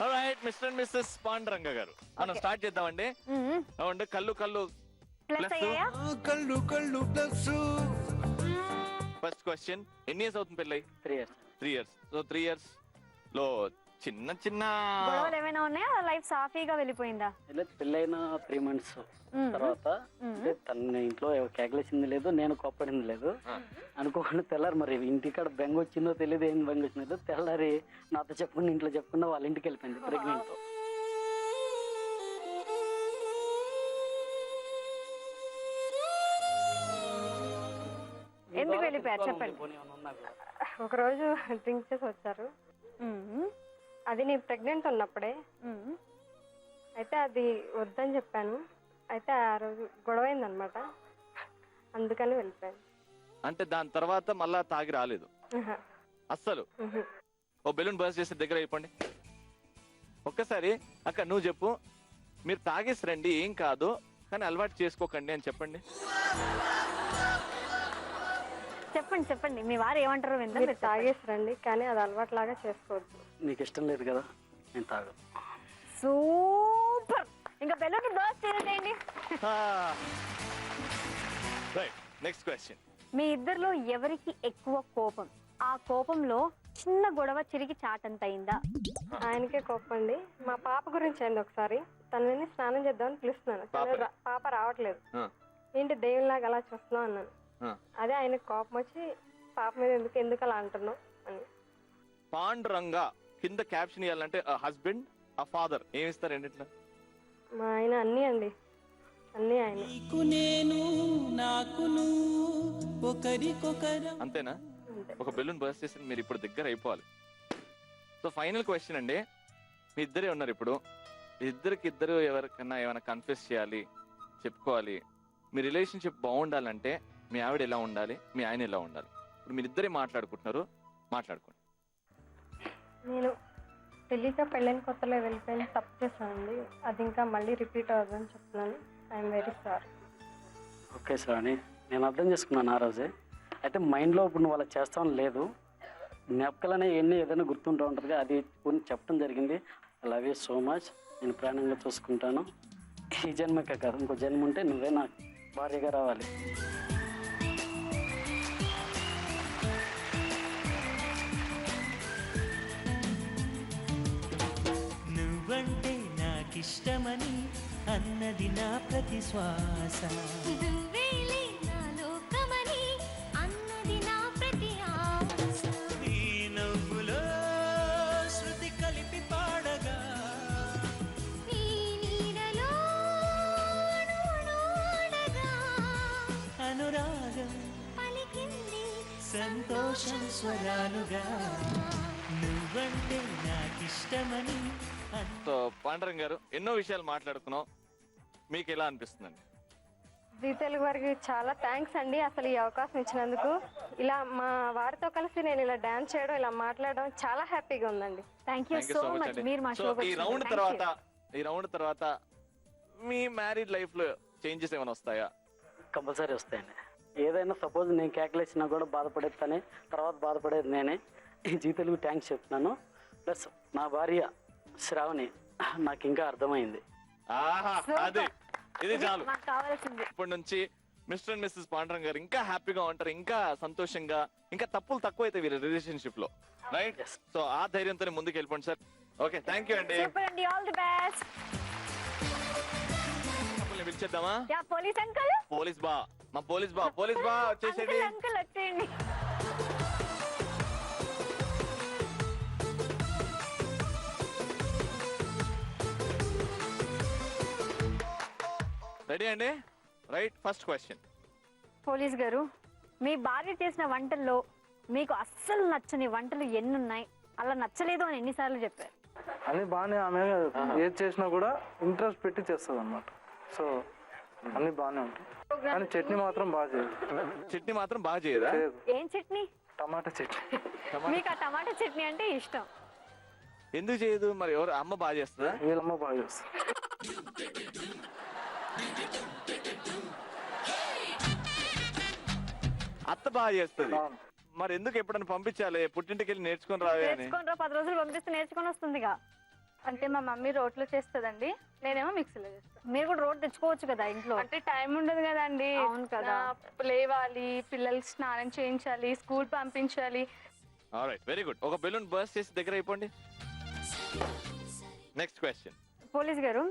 Alright, Mr and Mrs Panduranga garu, మనం స్టార్ట్ చేద్దామండి. అవునండి, కళ్ళు
ప్లస్ అయ్యాయా?
కళ్ళు కళ్ళు ప్లస్.
ఫస్ట్ క్వశ్చన్, ఎన్ని ఇయర్స్ అవుతుంది పెళ్ళై?
3 years.
3 years. సో 3 years లో చిన్న చిన్న
గొడవలు ఏమైనా ఉన్నాయా? లైఫ్ సాఫీగా వెళ్ళిపోయిందా?
ఇలా పెళ్ళైన 3 months తర్వాత అంటే తన ఇంట్లో కేకలేసింది లేదు, నేను కోప్పడింది లేదు. అనుకోకుండా తెల్లారి మరి ఇంటికాడ బెంగ వచ్చిందో తెలియదు, ఏం బెంగ వచ్చిందో తెల్లారి నాతో చెప్పుకుని ఇంట్లో చెప్పుకున్నా వాళ్ళ ఇంటికి వెళ్ళిపోయింది ప్రెగ్నెంట్.
ఎందుకు వెళ్ళిపోయారు చెప్పండి.
ఒకరోజు డ్రింక్ చేసి వచ్చారు. అది నేను ప్రెగ్నెంట్ ఉన్నప్పుడే. అయితే అది వద్దని చెప్పాను. అయితే ఆ రోజు గొడవైందనమాట, అందుకని వెళ్ళిపోయాను.
అంటే దాని తర్వాత మళ్ళా తాగి రాలేదు అస్సలు? ఓ బెలూన్ బర్స్ట్ చేసే దగ్గర అయిపోండి ఒక్కసారి. అక్క నువ్వు చెప్పు, మీరు తాగేసి రండి ఏం కాదు, కానీ అలవాటు చేసుకోకండి అని చెప్పండి.
చెప్పండి చెప్పండి, మీ వారు ఏమంటారో విందాం.
మీరు తాగేసి రండి, కానీ అది అలవాటులాగా చేసుకోవద్దు.
నీకు ఇష్టం లేదు కదా, నేను తాగను.
సూపర్. ఇంకా బెలూన్ బర్స్ట్ చేసేయండి.
Right, next question.
మీ ఇద్దరిలో ఎవరికి ఎక్కువ కోపం? ఆ కోపంలో చిన్న గొడవ చిరిగి చాటంత అయిందా?
ఆయనకే కోపం అండి. మా పాప గురించి అండి. ఒకసారి తనని స్నానం చేద్దామని పిలుస్తున్నాను, పాప రావట్లేదు. ఏంటి దేవునిలాగా అలా చూస్తున్నావు అన్నాను. అదే ఆయనకు కోపం వచ్చి పాప మీద ఎందుకు అలా అంటున్నావు అని.
పాండురంగా కింద క్యాప్షన్ ఇవ్వాలంటే హస్బెండ్ ఆ ఫాదర్ ఏమిస్తారు రెండిట్లో?
మా ఆయన అన్నీ అండి, అన్నీ ఆయన.
అంతేనా? ఒక బెలూన్ బర్స్ట్ చేసి మీరు ఇప్పుడు దగ్గర అయిపోవాలి. సో ఫైనల్ క్వశ్చన్ అండి, మీ ఇద్దరే ఉన్నారు ఇప్పుడు. ఇద్దరు ఎవరికన్నా ఏమైనా కన్ఫ్యూస్ చేయాలి, చెప్పుకోవాలి. మీ రిలేషన్షిప్ బాగుండాలంటే మీ ఆవిడ ఎలా ఉండాలి, మీ ఆయన ఎలా ఉండాలి? ఇప్పుడు మీరు ఇద్దరే మాట్లాడుకుంటున్నారు, మాట్లాడుకోండి.
నేను తెలియక పెళ్ళైన కొత్తలో వెళ్ళిపోయిన తప్పు చేశానండి. అది ఇంకా మళ్ళీ రిపీట్ అవ్వదని చెప్తున్నాను. I'm very sorry.
Okay Shravani, నేను అర్థం చేసుకున్నాను ఆ రోజే. అయితే మైండ్లో ఇప్పుడు నువ్వు అలా చేస్తామని లేదు, జ్ఞాపకాలనే ఎన్ని ఏదైనా గుర్తుంటూ ఉంటుంది, అది కొన్ని చెప్పడం జరిగింది. I love you so much, నేను ప్రాణంగా చూసుకుంటాను. ఈ జన్మకే కాదు, ఇంకో జన్మ ఉంటే నువ్వే నాకు భార్యగా రావాలి.
నువ్వంటే నాకిష్టమని అన్నది నా ప్రతి శ్వాస, నీ నవ్వులో శృతి కలిపి పాడగా, అనురాగం సంతోషం స్వరాలుగా, నువ్వంటే నాకిష్టమని.
సో పాండురంగ గారు ఎన్నో విషయాలు మాట్లాడుకున్నాం, మీకు ఎలా అనిపిస్తుందండి?
జీ తెలుగు వారికి చాలా థ్యాంక్స్ అండి, అసలు ఈ అవకాశం ఇచ్చినందుకు. ఇలా మా వారితో కలిసి నేను ఇలా డాన్స్ చేయడం, ఇలా మాట్లాడడం చాలా హ్యాపీగా ఉందండి.
Thank you so much. మీరు మా
సో
షోకి
ఈ రౌండ్ తర్వాత మీ మ్యారీడ్ లైఫ్ లో చేంజెస్ ఏమైనా వస్తాయా?
కంపల్సరీ వస్తాయండి. ఏదైనా సపోజ్ నేను కేకలేసినా కూడా బాధపడేది తనే, తర్వాత బాధపడేది నేనే. ఈ జీ తెలుగు థ్యాంక్స్ చెప్తున్నాను. ప్లస్ నా భార్య శ్రావణి నాకు ఇంకా అర్థమైంది.
అదే, ఇది చాలు.
మాకు కావాల్సింది.
ఇప్పటి నుంచి మిస్టర్ అండ్ మిస్సెస్ పాండురంగ గారు ఇంకా హ్యాపీగా ఉంటారు, ఇంకా సంతోషంగా, ఇంకా తప్పులు తక్కువ అయితే వీరి రిలేషన్షిప్ లో. రైట్, సో ఆ ధైర్యంతో ముందుకు వెళ్ళిపోండి సార్. ఓకే, థ్యాంక్ యూ అండి.
సూపర్ అండి, ఆల్ ది బెస్ట్.
పిలిచేద్దామా?
Yeah, police uncle.
పోలీస్ బా, మా పోలీస్ బా వచ్చేసేది.
అంకుల్ వచ్చేయండి.
రెడీ అండి? Right, first question.
పోలీస్ గారు, మీ భార్య చేసిన వంటల్లో మీకు అస్సలు నచ్చని వంటలు ఎన్ని ఉన్నాయి? అలా నచ్చలేదు అని ఎన్నిసార్లు చెప్పారు?
అన్ని బాగానే, ఆమె ఏది చేసినా కూడా ఇంట్రెస్ట్ పెట్టి చేస్తుంది అన్నమాట. సో అన్ని బాగానే ఉంటాయి, కానీ చట్నీ మాత్రం బాగా చేయదు.
చట్నీ మాత్రం బాగా చేయదా?
ఏం చట్నీ?
టమాటా చట్నీ.
మీకు ఆ టమాటా చట్నీ అంటే ఇష్టం.
ఎందుకు చేయదు మరి? ఎవరు అమ్మ బాగా చేస్తుందా?
వీళ్ళమ్మ బాగా చేస్తుంది.
అత్త బాగా చేస్తుంది. మరి ఎందుకు ఎప్పుడైనా పంపించాలి? పుట్టింటికి వెళ్ళి నేర్చుకొని రావే అని.
10 రోజులు పంపిస్తే నేర్చుకొని వస్తుందిగా.
అంటే మా మమ్మీ రోట్లో చేస్తుందండి, నేనేమో మిక్సీలో చేస్తాను.
మీరు కూడా రోడ్ తెచ్చుకోవచ్చు కదా ఇంట్లో.
అంటే టైం ఉండదు కదండి.
అవును కదా.
లేవాలి, పిల్లలకి స్నానం చేయించాలి, స్కూల్ పంపించాలి.
Alright, very good. ఒక బెలూన్ బర్స్ట్ చేసి దగ్గర అయిపోండి. Next question.
పోలీస్ గారు,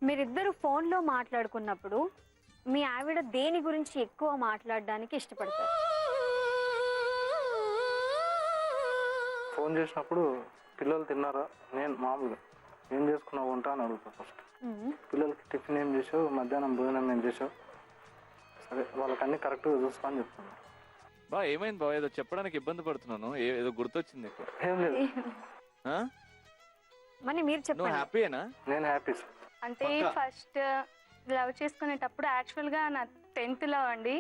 మీరిద్దరు ఫోన్ లో మాట్లాడుకున్నప్పుడు మీ ఆవిడ దేని గురించి ఎక్కువ మాట్లాడడానికి ఇష్టపడతారు?
ఫోన్ చేసినప్పుడు పిల్లలు తిన్నారా, నేను మామూలుగా ఏం చేసుకున్నావు వంట అని అడుగుతా ఫస్ట్. పిల్లలకి టిఫిన్ ఏం చేసావు, మధ్యాహ్నం భోజనం ఏం చేసావు, సరే వాళ్ళకి అన్ని కరెక్ట్గా చూసుకో అని చెప్తున్నాను.
బా ఏమైంది బాబా, ఏదో చెప్పడానికి ఇబ్బంది పడుతున్నాను, ఏదో గుర్తొచ్చింది నీకు?
ఏం లేదు.
మరి మీరు
నువ్వు
చెప్పండి.
హ్యాపీయేనా?
నేను హ్యాపీ సార్.
అంటే ఫస్ట్ లవ్ చేసుకునేటప్పుడు యాక్చువల్గా నా 10th లో అండి.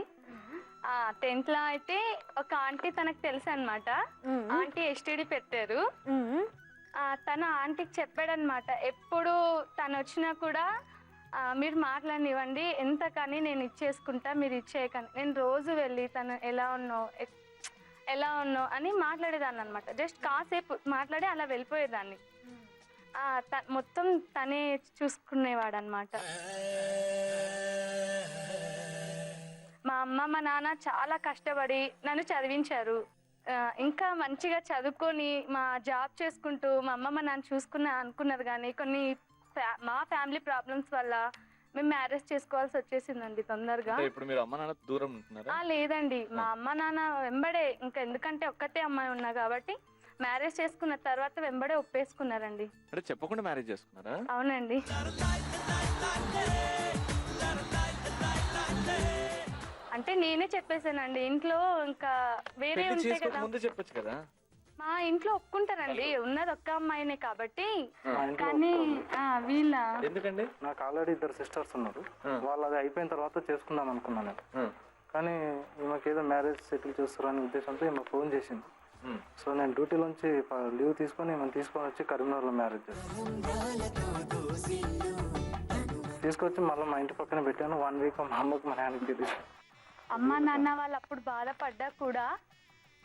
10th లో అయితే ఒక ఆంటీ తనకు తెలుసు అనమాట. ఆంటీ ఎస్టీడీ పెట్టారు. తన ఆంటీకి చెప్పాడనమాట, ఎప్పుడు తను వచ్చినా కూడా మీరు మాట్లాడినివ్వండి, ఎంత కానీ నేను ఇచ్చేసుకుంటా, మీరు ఇచ్చేయకండి. నేను రోజు వెళ్ళి తను ఎలా ఉన్నావు అని మాట్లాడేదాన్ని అనమాట. జస్ట్ కాసేపు మాట్లాడి అలా వెళ్ళిపోయేదాన్ని. మొత్తం తనే చూసుకునేవాడు అనమాట. మా అమ్మ మా నాన్న చాలా కష్టపడి నన్ను చదివించారు. ఇంకా మంచిగా చదువుకొని మా జాబ్ చేసుకుంటూ మా అమ్మ మా నాన్న అనుకున్నారు. కానీ కొన్ని మా ఫ్యామిలీ ప్రాబ్లమ్స్ వల్ల మేము మ్యారేజ్ చేసుకోవాల్సి వచ్చేసిందండి తొందరగా.
ఇప్పుడు మీరు అమ్మ నాన్న దూరం ఉంటున్నారా?
లేదండి, మా అమ్మ నాన్న వెంబడే, ఇంకా ఎందుకంటే ఒక్కతే అమ్మాయి ఉన్నా కాబట్టి మ్యారేజ్ చేసుకున్న తర్వాత వెంబడే ఒప్పేసుకున్నారండి.
అంటే చెప్పకుండా మ్యారేజ్ చేసుకున్నారా?
అవునండి. అంటే నేనే చెప్పేసానండి ఇంట్లో, ఇంకా వేరే ఉంటే కదా.
ముందు చెప్పొచ్చు కదా.
మా ఇంట్లో ఒప్పుకుంటారండి, ఉన్నది ఒక్క అమ్మాయినే కాబట్టి. కానీ వీళ్ళ
ఎందుకండి,
నాకు ఆల్రెడీ 2 సిస్టర్స్ ఉన్నారు. వాళ్ళు అది అయిపోయిన తర్వాత చేసుకుందాం అనుకున్నాను. కానీ ఈమెకి ఏదో మ్యారేజ్ సెటిల్ చేస్తారనే ఉద్దేశంతో ఈమె ఫోన్ చేసింది. సో నేను డ్యూటీలోంచి లీవ్ తీసుకొని వచ్చి కరీంనగర్లో మ్యారేజ్ చేస్తాను. తీసుకొచ్చి మళ్ళీ మా ఇంటి పక్కన పెట్టాను. 1 వీక్ మా అమ్మకి మా నాన్నకి తెలిసి.
అమ్మ నాన్న వాళ్ళు అప్పుడు బాధపడ్డా కూడా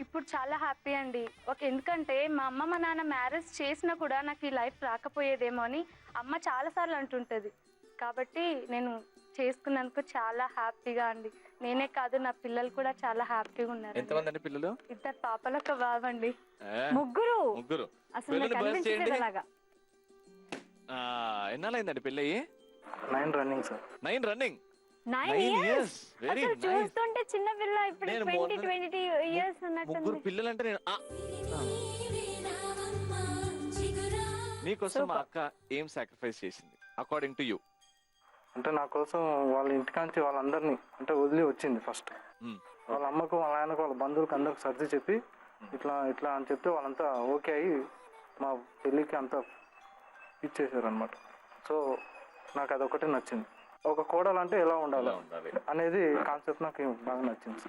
ఇప్పుడు చాలా హ్యాపీ అండి. ఎందుకంటే మా అమ్మ మా నాన్న మ్యారేజ్ చేసినా కూడా నాకు ఈ లైఫ్ రాకపోయేదేమో అని అమ్మ చాలాసార్లు అంటుంటుంది. కాబట్టి నేను చేసుకున్నందుకు చాలా హ్యాపీగా అండి. నేనే కాదు, నా పిల్లలు కూడా చాలా హ్యాపీగా ఉన్నారు.
ఎంతమంది అండి పిల్లలు?
2 పాపలు, 1 బాబు అండి.
ముగ్గురు.
అసలు ఎన్నాళ్ళైందండి పెళ్ళి?
9 రన్నింగ్ సార్.
9 రన్నింగ్.
9 years. అసలు చూస్తుంటే చిన్న పిల్ల, ఇప్పుడు 20 years ఉన్నట్టుంది.
ముగ్గురు పిల్లలు అంటే నేను నీకోసం మా అక్క ఏం సాక్రిఫైస్ చేసింది అకార్డింగ్ టు యూ?
అంటే నా కోసం వాళ్ళ ఇంటికాంచి వాళ్ళందరినీ అంటే వదిలి వచ్చింది ఫస్ట్. వాళ్ళ అమ్మకు వాళ్ళ ఆయనకు వాళ్ళ బంధువులకు అందరికి సర్ది చెప్పి ఇట్లా అని చెప్తే వాళ్ళంతా ఓకే అయ్యి మా పెళ్ళికి అంతా ఇచ్చేసారు అనమాట. సో నాకు అదొకటి నచ్చింది. ఒక కోడలు అంటే ఎలా ఉండాలి అనేది కాన్సెప్ట్ నాకు బాగా నచ్చింది.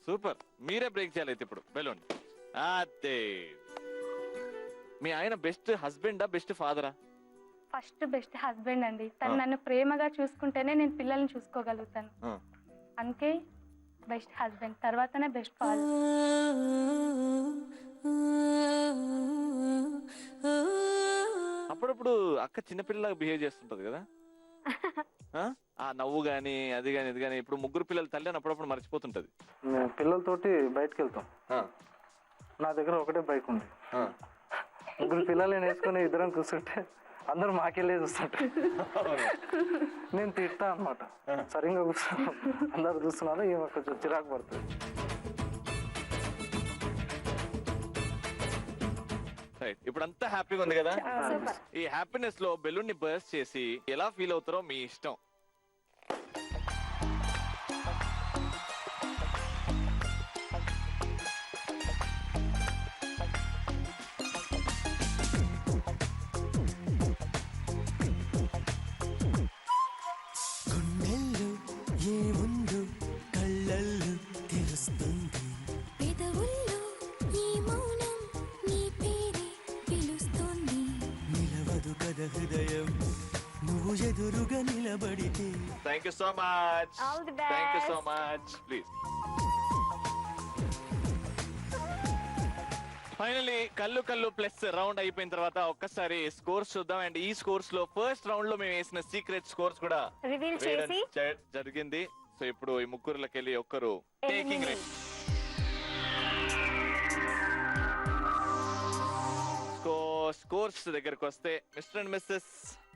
సూపర్. మీరే బ్రేక్ చేయాలి అయితే ఇప్పుడు బెలూన్. అదే మీ ఆయన బెస్ట్ హస్బెండా బెస్ట్ ఫాదరా?
ఫస్ట్ బెస్ట్ హస్బెండ్ అండి. తను నన్ను ప్రేమగా చూసుకుంటేనే నేను పిల్లల్ని చూసుకోగలుగుతాను. అందుకే బెస్ట్ హస్బెండ్, తర్వాతనే బెస్ట్ ఫాదర్.
అప్పుడప్పుడు అక్క చిన్నపిల్లలాగా బిహేవ్ చేస్తుంటది కదా, ఆ నవ్వు గానీ అది గానీ ఇది గానీ. ఇప్పుడు ముగ్గురు పిల్లలు తల్లి అని అప్పుడప్పుడు మర్చిపోతుంటది.
పిల్లలతోటి బయటకు వెళ్తాం. నా దగ్గర ఒకటే బైక్ ఉంది. ముగ్గురు పిల్లలు వేసుకుని ఇద్దరం కూర్చుంటే అందరూ మాకెళ్ళే చూస్తుంటారు. నేను తిట్టా అనమాట, సరిగ్గా కూర్చున్నాను, అందరు చూస్తున్నారు, ఈమె కొంచెం చిరాకు పడుతుంది.
ఇప్పుడు అంతా హ్యాపీగా ఉంది కదా. ఈ హ్యాపీనెస్ లో బెలూన్ ని బర్స్ట్ చేసి ఎలా ఫీల్ అవుతారో మీ ఇష్టం.
గుండెల్లో ఏముందో కళ్ళల్లో తెలుస్తుంది,
పెదవుల్లో ఈ మౌనం నీ పేరే పిలుస్తుంది.
నిలవదు కదా హృదయం నువ్వు ఎదురుగా నిలబడితే.
Thank you so much.
All the best.
Thank you so much. Please. Finally కల్లు ప్లస్ రౌండ్ అయిపోయిన తర్వాత ఒక్కసారి స్కోర్స్ చూద్దాం. అండ్ ఈ స్కోర్స్ లో ఫస్ట్ రౌండ్ లో మేము వేసిన సీక్రెట్ స్కోర్స్ కూడా
రివీల్ చేసి
జరిగింది. సో ఇప్పుడు ఈ ముగ్గురులకి వెళ్ళి ఒక్కరు టేకింగ్ రేట్. స్కోర్స్ దగ్గరకు వస్తే మిస్టర్ అండ్ మిస్సెస్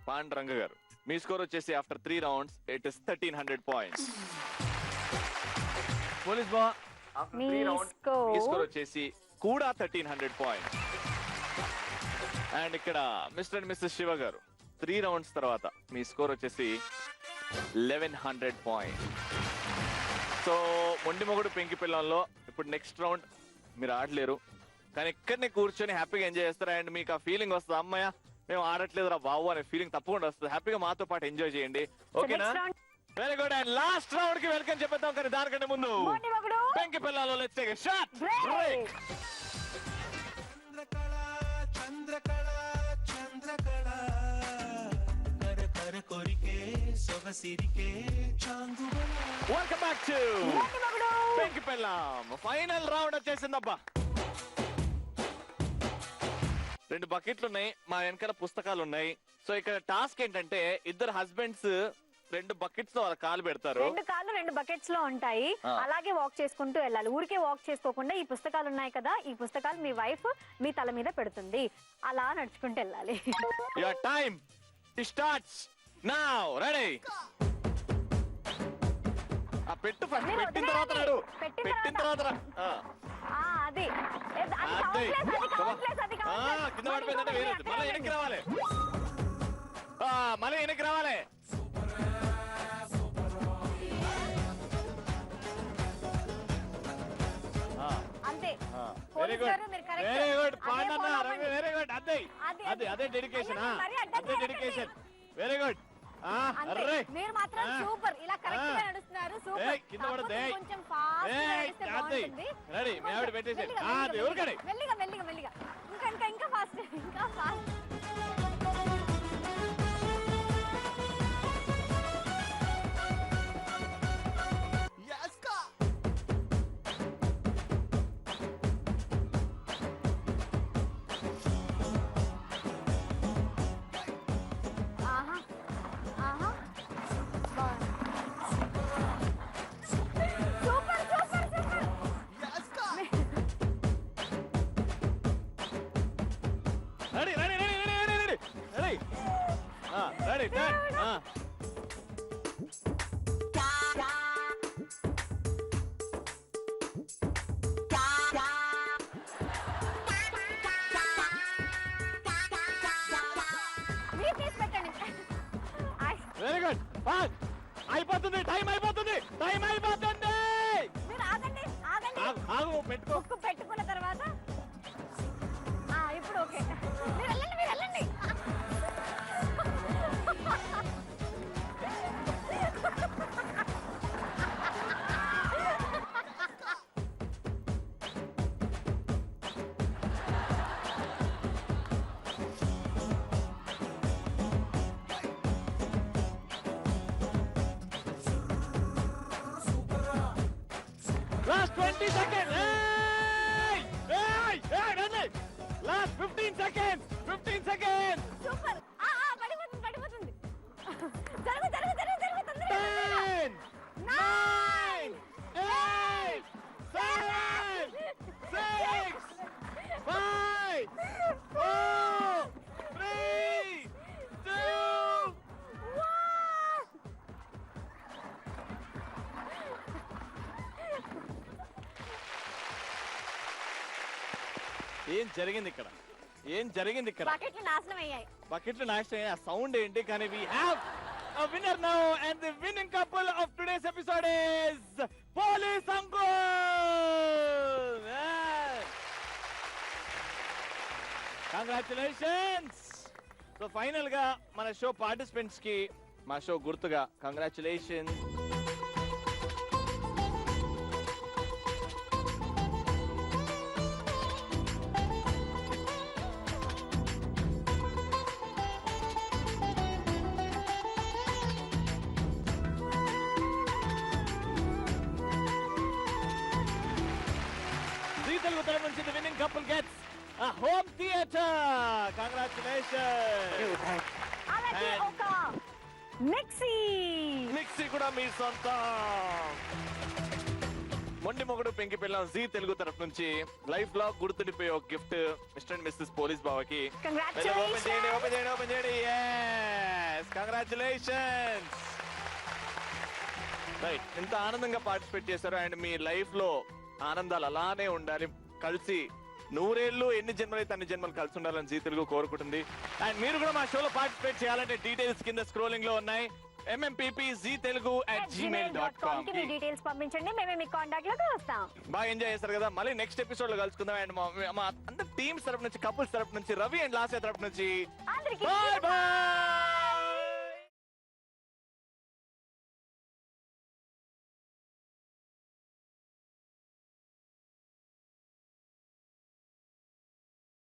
పాండురంగ గారు, మీ స్కోర్ వచ్చేసి after 3 rounds it is 1300 points. Police బా ఆఫ్టర్ 3 rounds మీ స్కోర్ వచ్చేసి కూడా 1300 points. అండ్ ఇక్కడ మిస్టర్ అండ్ మిస్సెస్ శివ గారు 3 rounds తర్వాత మీ స్కోర్ వచ్చేసి 1100 points. సో మొండి మొగుడు పెంకి పిల్లల్లో ఇప్పుడు నెక్స్ట్ రౌండ్ మీరు ఆడలేరు, కానీ ఇక్కడనే కూర్చొని హ్యాపీగా ఎంజాయ్ చేస్తారు. అండ్ మీకు ఆ ఫీలింగ్ వస్తుంది, అమ్మయ్య మేము ఆడట్లేదురా బాబు అనే ఫీలింగ్ తప్పకుండా వస్తుంది. హ్యాపీగా మాతో పాటు ఎంజాయ్ చేయండి, ఓకేనా? Very good. And last round కి వెల్కమ్ చెప్పేద్దాం, కానీ దానికంటే ముందు పెంకి పిల్లల్లో let's take a shot break.
Chandrakala Chandrakala కర కర కొరికే సొగసిరికే చాంగుబల.
వెల్కమ్ బ్యాక్ టు పెంకి పిల్లం. Final round వచ్చేసిందబ్బా. 2 బకెట్లు ఉన్నాయి, మా వెనకాల పుస్తకాలు ఉన్నాయి. సో ఇక్కడ టాస్క్ ఏంటంటే ఇద్దరు హస్బెండ్స్ 2 బకెట్స్ లో వాళ్ళ కాలు పెడతారు.
2 కాళ్ళు 2 బకెట్స్ లో ఉంటాయి, అలాగే వాక్ చేసుకుంటూ వెళ్ళాలి. ఊరికే వాక్ చేసుకోకుండా ఈ పుస్తకాలు ఉన్నాయి కదా, ఈ పుస్తకాలు మీ వైఫ్ మీ తల మీద పెడుతుంది, అలా నడుచుకుంటూ వెళ్ళాలి.
Your time starts now. Ready? ఆ పెట్టు ఫస్ట్, పెట్టిన తర్వాత నడు, పెట్టిన తర్వాత
అది
కింద పడిపోయిందంటే వేరే, మళ్ళీ వెనక్కి రావాలి, మళ్ళీ వెనక్కి రావాలి.
అంతే.
Very good, very good Pandanna, very good. అదే డెడికేషన్, అదే డెడికేషన్. Very good.
మీరు మాత్రం సూపర్, ఇలా కరెక్ట్ గా నడుస్తున్నారు. సూపర్.
కింద పడదే,
కొంచెం ఫాస్ట్ గా నడిస్తే బాగుంటుంది.
రెడీ? మీ ఆవిడ పెట్టేసి ఎవరికడే
మెల్లిగా మెల్లిగా మెల్లిగా, ఇంకా ఇంకా ఇంకా ఫాస్ట్, ఇంకా ఫాస్ట్.
Very good. అయిపోతుంది, టైం అయిపోతుంది, టైం అయిపోతుంది.
మీరు ఆగండి, ఆగండి.
ఆగు, పెట్టుకో.
పెట్టుకున్న తర్వాత ఇప్పుడు ఓకే. మీరు వెళ్ళండి, మీరు వెళ్ళండి.
Last 20 seconds. Hey! Last 15 seconds. 15 seconds.
Super. పడిపోతుంది, పడిపోతుంది. జరుగు జరుగు జరుగు జరుగు, తొందరగా.
10 9 8 7 6 5 4 3 2 ఏం జరిగింది ఇక్కడ? ఏం జరిగింది ఇక్కడ?
బకెట్లు నాశనం అయ్యాయి.
బకెట్లు నాశనం అయ్యాయి. ఆ సౌండ్ ఏంటి? కానీ we have a winner now and the winning couple of today's episode is Police Uncle. Congratulations. So final గా మన షో పార్టిసిపెంట్స్ కి మా షో గుర్తుగా congratulations. The winning couple gets a home theater. Congratulations.
అలాగే ఒక మిక్సీ
కూడా మీ సొంతం. మొండి మొగుడు పెంకి పిల్లం జీ తెలుగు తరఫు నుంచి లైఫ్ లో గుర్తుండిపోయే ఒక gift Mr and Mrs police బావకి. ఓపెన్ చేయండి, ఓపెన్ చేయండి, ఓపెన్ చేయండి. కంగ్రాచులేషన్స్. రైట్, ఇంత ఆనందంగా పార్టిసిపేట్ చేశారు అండ్ మీ లైఫ్ లో ఆనందాలు అలానే ఉండాలి, కలిసి 100 ఏళ్ళు ఎన్ని జన్మలు అయితే అన్ని జన్మలు కలిసి ఉండాలని జీ తెలుగు కోరుకుంటుంది. అండ్ మీరు కూడా మా షోలో పార్టిసిపేట్ చేయాలంటే డీటెయిల్స్ కింద స్క్రోలింగ్ లో ఉన్నాయి. mmppztelugu@gmail.com
కి మీ డీటెయిల్స్ పంపించండి, మేమే మీ కాంటాక్ట్ లోకి వస్తాం.
బాగా ఎంజాయ్ చేస్తారు కదా. మళ్ళీ నెక్స్ట్ ఎపిసోడ్ లో కలుసుకుందాం. అండ్ మా అందరి టీమ్స్ తరపు నుంచి, కపుల్స్ తరపు నుంచి, రవి అండ్ లాస్య తరపు నుంచి
అందరికీ
బాయ్ బాయ్.